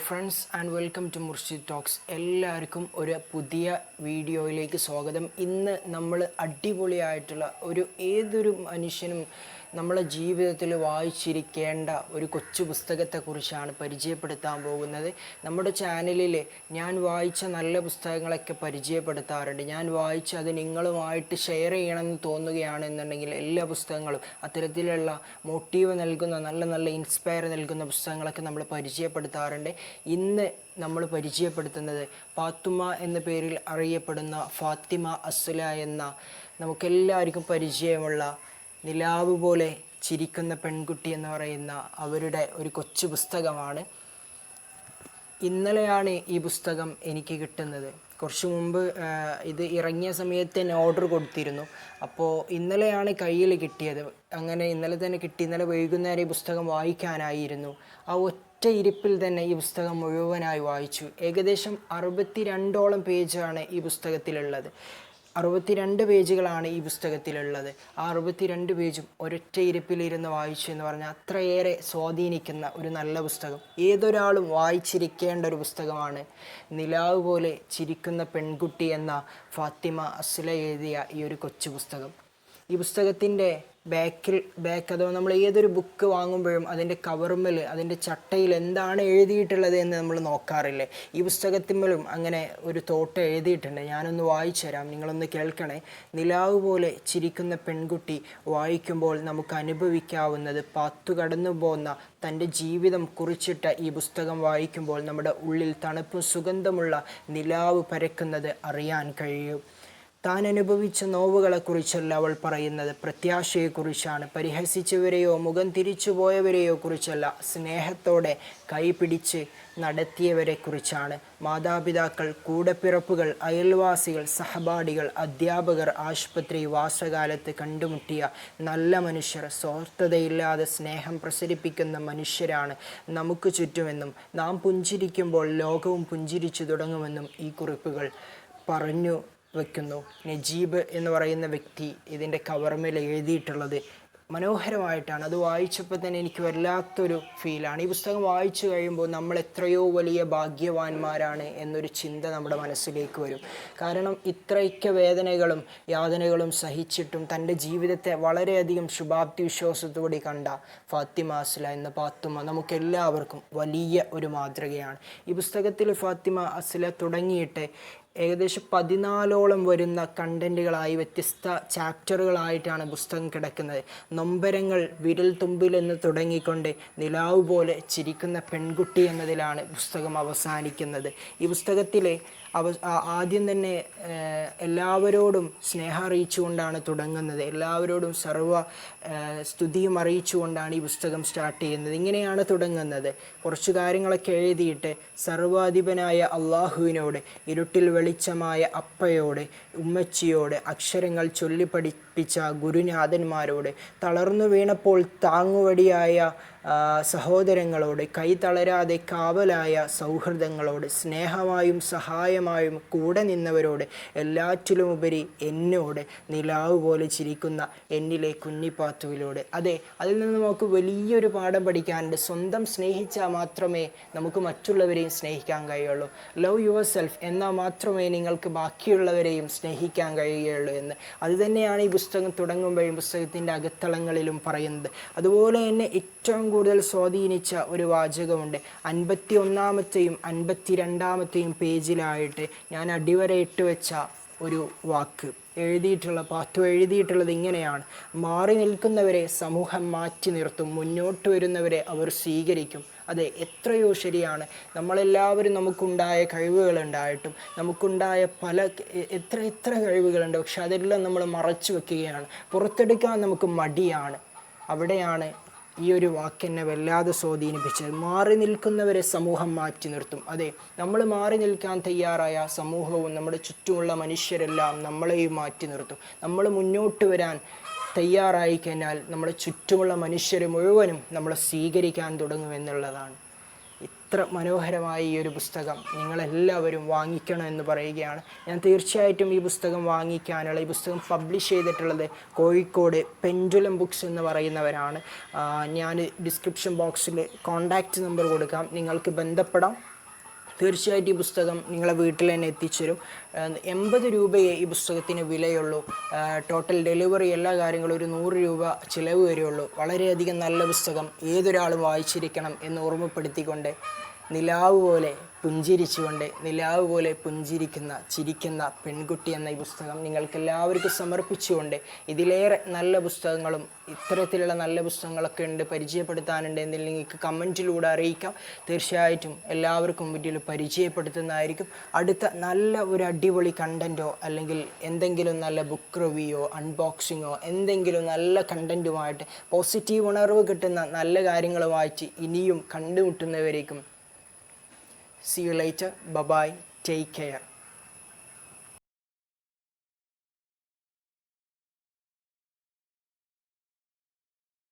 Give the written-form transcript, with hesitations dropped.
Friends and welcome to Murshid talks. എല്ലാവർക്കും ഒരു പുതിയ വീഡിയോയിലേക്ക് സ്വാഗതം. ഇന്ന് നമ്മൾ അടിപൊളിയായിട്ടുള്ള ഏതൊരു മനുഷ്യനും നമ്മളെ ജീവിതത്തിൽ വായിച്ചിരിക്കേണ്ട ഒരു കൊച്ചു പുസ്തകത്തെക്കുറിച്ചാണ് പരിചയപ്പെടുത്താൻ പോകുന്നത്. നമ്മുടെ ചാനലിൽ ഞാൻ വായിച്ച നല്ല പുസ്തകങ്ങളൊക്കെ പരിചയപ്പെടുത്താറുണ്ട്. ഞാൻ വായിച്ച് അത് നിങ്ങളുമായിട്ട് ഷെയർ ചെയ്യണമെന്ന് തോന്നുകയാണെന്നുണ്ടെങ്കിൽ എല്ലാ പുസ്തകങ്ങളും അത്തരത്തിലുള്ള മോട്ടീവ് നൽകുന്ന നല്ല ഇൻസ്പയർ നൽകുന്ന പുസ്തകങ്ങളൊക്കെ നമ്മൾ പരിചയപ്പെടുത്താറുണ്ട്. ഇന്ന് നമ്മൾ പരിചയപ്പെടുത്തുന്നത് പാത്തുമ്മ എന്ന പേരിൽ അറിയപ്പെടുന്ന ഫാത്തിമ അസ്ല എന്ന നമുക്കെല്ലാവർക്കും പരിചയമുള്ള നിലാവ് പോലെ ചിരിക്കുന്ന പെൺകുട്ടി എന്ന് പറയുന്ന അവരുടെ ഒരു കൊച്ചു പുസ്തകമാണ്. ഇന്നലെയാണ് ഈ പുസ്തകം എനിക്ക് കിട്ടുന്നത്. കുറച്ച് മുമ്പ് ഇത് ഇറങ്ങിയ സമയത്ത് തന്നെ ഓർഡർ കൊടുത്തിരുന്നു. അപ്പോൾ ഇന്നലെയാണ് കയ്യിൽ കിട്ടിയത്. അങ്ങനെ ഇന്നലെ തന്നെ കിട്ടി. ഇന്നലെ വൈകുന്നേരം ഈ പുസ്തകം വായിക്കാനായിരുന്നു. ആ ഒറ്റ ഇരിപ്പിൽ തന്നെ ഈ പുസ്തകം മുഴുവനായി വായിച്ചു. ഏകദേശം 62ഓളം പേജാണ് ഈ പുസ്തകത്തിലുള്ളത്. 62 പേജുകളാണ് ഈ പുസ്തകത്തിലുള്ളത്. ആ 62 പേജും ഒരൊറ്റ ഇരിപ്പിലിരുന്ന് വായിച്ചു എന്ന് പറഞ്ഞാൽ അത്രയേറെ സ്വാധീനിക്കുന്ന ഒരു നല്ല പുസ്തകം. ഏതൊരാളും വായിച്ചിരിക്കേണ്ട ഒരു പുസ്തകമാണ് നിലാവ് പോലെ ചിരിക്കുന്ന പെൺകുട്ടി എന്ന ഫാത്തിമ അസ്ല എഴുതിയ ഈ ഒരു കൊച്ചു പുസ്തകം. ഈ പുസ്തകത്തിൻ്റെ ബാക്ക് അഥവാ നമ്മൾ ഏതൊരു ബുക്ക് വാങ്ങുമ്പോഴും അതിൻ്റെ കവറുമ്മൽ അതിൻ്റെ ചട്ടയിൽ എന്താണ് എഴുതിയിട്ടുള്ളത് എന്ന് നമ്മൾ നോക്കാറില്ലേ? ഈ പുസ്തകത്തിന്മേലും അങ്ങനെ ഒരു തോട്ട് എഴുതിയിട്ടുണ്ട്. ഞാനൊന്ന് വായിച്ചു തരാം, നിങ്ങളൊന്ന് കേൾക്കണേ. നിലാവ് പോലെ ചിരിക്കുന്ന പെൺകുട്ടി വായിക്കുമ്പോൾ നമുക്ക് അനുഭവിക്കാവുന്നത് പാത്തു കടന്നു പോകുന്ന തൻ്റെ ജീവിതം കുറിച്ചിട്ട ഈ പുസ്തകം വായിക്കുമ്പോൾ നമ്മുടെ ഉള്ളിൽ തണുപ്പും സുഗന്ധമുള്ള നിലാവ് പരക്കുന്നത് അറിയാൻ കഴിയും. താൻ അനുഭവിച്ച നോവുകളെക്കുറിച്ചല്ല അവൾ പറയുന്നത്, പ്രത്യാശയെക്കുറിച്ചാണ്. പരിഹസിച്ചവരെയോ മുഖം തിരിച്ചു പോയവരെയോ കുറിച്ചല്ല, സ്നേഹത്തോടെ കൈപിടിച്ച് നടത്തിയവരെ കുറിച്ചാണ്. മാതാപിതാക്കൾ, കൂടപ്പിറപ്പുകൾ, അയൽവാസികൾ, സഹപാഠികൾ, അധ്യാപകർ, ആശുപത്രി വാസകാലത്ത് കണ്ടുമുട്ടിയ നല്ല മനുഷ്യർ, സ്വാർത്ഥതയില്ലാതെ സ്നേഹം പ്രസരിപ്പിക്കുന്ന മനുഷ്യരാണ് നമുക്ക് ചുറ്റുമെന്നും നാം പുഞ്ചിരിക്കുമ്പോൾ ലോകവും പുഞ്ചിരിച്ചു തുടങ്ങുമെന്നും ഈ കുറിപ്പുകൾ പറഞ്ഞു വയ്ക്കുന്നു. നജീബ് എന്ന് പറയുന്ന വ്യക്തി ഇതിൻ്റെ കവർമേൽ എഴുതിയിട്ടുള്ളത് മനോഹരമായിട്ടാണ്. അത് വായിച്ചപ്പോൾ തന്നെ എനിക്ക് വല്ലാത്തൊരു ഫീലാണ്. ഈ പുസ്തകം വായിച്ചു കഴിയുമ്പോൾ നമ്മൾ എത്രയോ വലിയ ഭാഗ്യവാന്മാരാണ് എന്നൊരു ചിന്ത നമ്മുടെ മനസ്സിലേക്ക് വരും. കാരണം ഇത്രയ്ക്ക് വേദനകളും യാതനകളും സഹിച്ചിട്ടും തൻ്റെ ജീവിതത്തെ വളരെയധികം ശുഭാപ്തി വിശ്വാസത്തോടെ കണ്ട ഫാത്തിമ അസ്ല എന്ന പാത്തുമ്മ നമുക്കെല്ലാവർക്കും വലിയ ഒരു മാതൃകയാണ്. ഈ പുസ്തകത്തിൽ ഫാത്തിമ അസ്ല തുടങ്ങിയിട്ട് ഏകദേശം 14ഓളം വരുന്ന കണ്ടൻറ്റുകളായി വ്യത്യസ്ത ചാപ്റ്ററുകളായിട്ടാണ് പുസ്തകം കിടക്കുന്നത്. നൊമ്പരങ്ങൾ വിരൽ തുമ്പിൽ എന്ന് തുടങ്ങിക്കൊണ്ട് നിലാവ് പോലെ ചിരിക്കുന്ന പെൺകുട്ടി എന്നതിലാണ് പുസ്തകം അവസാനിക്കുന്നത്. ഈ പുസ്തകത്തിലെ ആദ്യം തന്നെ എല്ലാവരോടും സ്നേഹം അറിയിച്ചുകൊണ്ടാണ് തുടങ്ങുന്നത്. എല്ലാവരോടും സർവ്വ സ്തുതിയും അറിയിച്ചുകൊണ്ടാണ് ഈ പുസ്തകം സ്റ്റാർട്ട് ചെയ്യുന്നത്. ഇങ്ങനെയാണ് തുടങ്ങുന്നത്. കുറച്ച് കാര്യങ്ങളൊക്കെ എഴുതിയിട്ട് സർവാധിപനായ അള്ളാഹുവിനോട്, ഇരുട്ടിൽ വെളിച്ചമായ അപ്പയോട്, ഉമ്മച്ചിയോട്, അക്ഷരങ്ങൾ ചൊല്ലിപ്പഠിപ്പിച്ച ഗുരുനാഥന്മാരോട്, തളർന്നു വീണപ്പോൾ താങ്ങുവടിയായ സഹോദരങ്ങളോട്, കൈ തളരാതെ കാവലായ സൗഹൃദങ്ങളോട്, സ്നേഹമായും സഹായമായും കൂടെ നിന്നവരോട്, എല്ലാറ്റിലുമുപരി എന്നോട്, നിലാവ് പോലെ ചിരിക്കുന്ന എന്നിലെ കുഞ്ഞിപ്പാത്തുവിലൂടെ. അതെ, അതിൽ നിന്ന് നമുക്ക് വലിയൊരു പാഠം പഠിക്കാനുണ്ട്. സ്വന്തം സ്നേഹിച്ചാൽ മാത്രമേ നമുക്ക് മറ്റുള്ളവരെയും സ്നേഹിക്കാൻ കഴിയുള്ളൂ. ലവ് യുവർ സെൽഫ് എന്നാൽ മാത്രമേ നിങ്ങൾക്ക് ബാക്കിയുള്ളവരെയും സ്നേഹിക്കാൻ കഴിയുകയുള്ളൂ എന്ന്. അതുതന്നെയാണ് ഈ പുസ്തകം തുടങ്ങുമ്പോഴും പുസ്തകത്തിൻ്റെ അകത്തളങ്ങളിലും പറയുന്നത്. അതുപോലെ തന്നെ ഏറ്റവും കൂടുതൽ സ്വാധീനിച്ച ഒരു വാചകമുണ്ട്. 51-ാമത്തെയും 52-ാമത്തെയും പേജിലായിട്ട് ഞാൻ അടിവരയിട്ട് വെച്ച ഒരു വാക്ക് പാത്തു എഴുതിയിട്ടുള്ളത് ഇങ്ങനെയാണ്: മാറി നിൽക്കുന്നവരെ സമൂഹം മാറ്റി നിർത്തും, മുന്നോട്ട് വരുന്നവരെ അവർ സ്വീകരിക്കും. അതെ, എത്രയോ ശരിയാണ്. നമ്മളെല്ലാവരും നമുക്കുണ്ടായ കഴിവുകളുണ്ടായിട്ടും നമുക്കുണ്ടായ എത്ര കഴിവുകളുണ്ട്, പക്ഷെ അതെല്ലാം നമ്മൾ മറച്ചു വെക്കുകയാണ്. പുറത്തെടുക്കാൻ നമുക്ക് മടിയാണ്. അവിടെയാണ് ഈ ഒരു വാക്കെന്നെ വല്ലാതെ സ്വാധീനിപ്പിച്ചത്. മാറി നിൽക്കുന്നവരെ സമൂഹം മാറ്റി നിർത്തും. അതെ, നമ്മൾ മാറി നിൽക്കാൻ തയ്യാറായ സമൂഹവും നമ്മുടെ ചുറ്റുമുള്ള മനുഷ്യരെല്ലാം നമ്മളെയും മാറ്റി നിർത്തും. നമ്മൾ മുന്നോട്ട് വരാൻ തയ്യാറായി കഴിഞ്ഞാൽ നമ്മുടെ ചുറ്റുമുള്ള മനുഷ്യർ മുഴുവനും നമ്മളെ സ്വീകരിക്കാൻ തുടങ്ങുമെന്നുള്ളതാണ്. ഇത്ര മനോഹരമായ ഈ ഒരു പുസ്തകം നിങ്ങളെല്ലാവരും വാങ്ങിക്കണം എന്ന് പറയുകയാണ്. ഞാൻ തീർച്ചയായിട്ടും ഈ പുസ്തകം വാങ്ങിക്കാനുള്ള, ഈ പുസ്തകം പബ്ലിഷ് ചെയ്തിട്ടുള്ളത് കോഴിക്കോട് പെൻഡുലം ബുക്സ് എന്ന് പറയുന്നവരാണ്. ഞാൻ ഡിസ്ക്രിപ്ഷൻ ബോക്സിൽ കോൺടാക്റ്റ് നമ്പർ കൊടുക്കാം, നിങ്ങൾക്ക് ബന്ധപ്പെടാം. തീർച്ചയായിട്ടും ഈ പുസ്തകം നിങ്ങളെ വീട്ടിൽ തന്നെ എത്തിച്ചേരും. 80 രൂപയെ ഈ പുസ്തകത്തിന് വിലയുള്ളൂ. ടോട്ടൽ ഡെലിവറി എല്ലാ കാര്യങ്ങളും ഒരു 100 രൂപ ചിലവ് വരെയുള്ളൂ. വളരെയധികം നല്ല പുസ്തകം, ഏതൊരാളും വായിച്ചിരിക്കണം എന്ന് ഓർമ്മപ്പെടുത്തിക്കൊണ്ട്, നിലാവ് പോലെ പുഞ്ചിരിച്ചുകൊണ്ട്, നിലാവ് പോലെ ചിരിക്കുന്ന പെൺകുട്ടി എന്ന ഈ പുസ്തകം നിങ്ങൾക്കെല്ലാവർക്കും സമർപ്പിച്ചുകൊണ്ട്, ഇതിലേറെ നല്ല പുസ്തകങ്ങളും ഇത്തരത്തിലുള്ള നല്ല പുസ്തകങ്ങളൊക്കെ ഉണ്ട്, പരിചയപ്പെടുത്താനുണ്ട് എന്നിൽ നിങ്ങൾക്ക് കമൻറ്റിലൂടെ അറിയിക്കാം. തീർച്ചയായിട്ടും എല്ലാവർക്കും വീട്ടിൽ പരിചയപ്പെടുത്തുന്നതായിരിക്കും. അടുത്ത നല്ല ഒരു അടിപൊളി കണ്ടൻറ്റോ അല്ലെങ്കിൽ എന്തെങ്കിലും നല്ല ബുക്ക് റിവ്യൂയോ അൺബോക്സിങ്ങോ എന്തെങ്കിലും നല്ല കണ്ടൻറ്റുമായിട്ട് പോസിറ്റീവ് ഉണർവ് കിട്ടുന്ന നല്ല കാര്യങ്ങളുമായിട്ട് ഇനിയും കണ്ടുമുട്ടുന്നവരേക്കും see you later. Bye bye. Take care.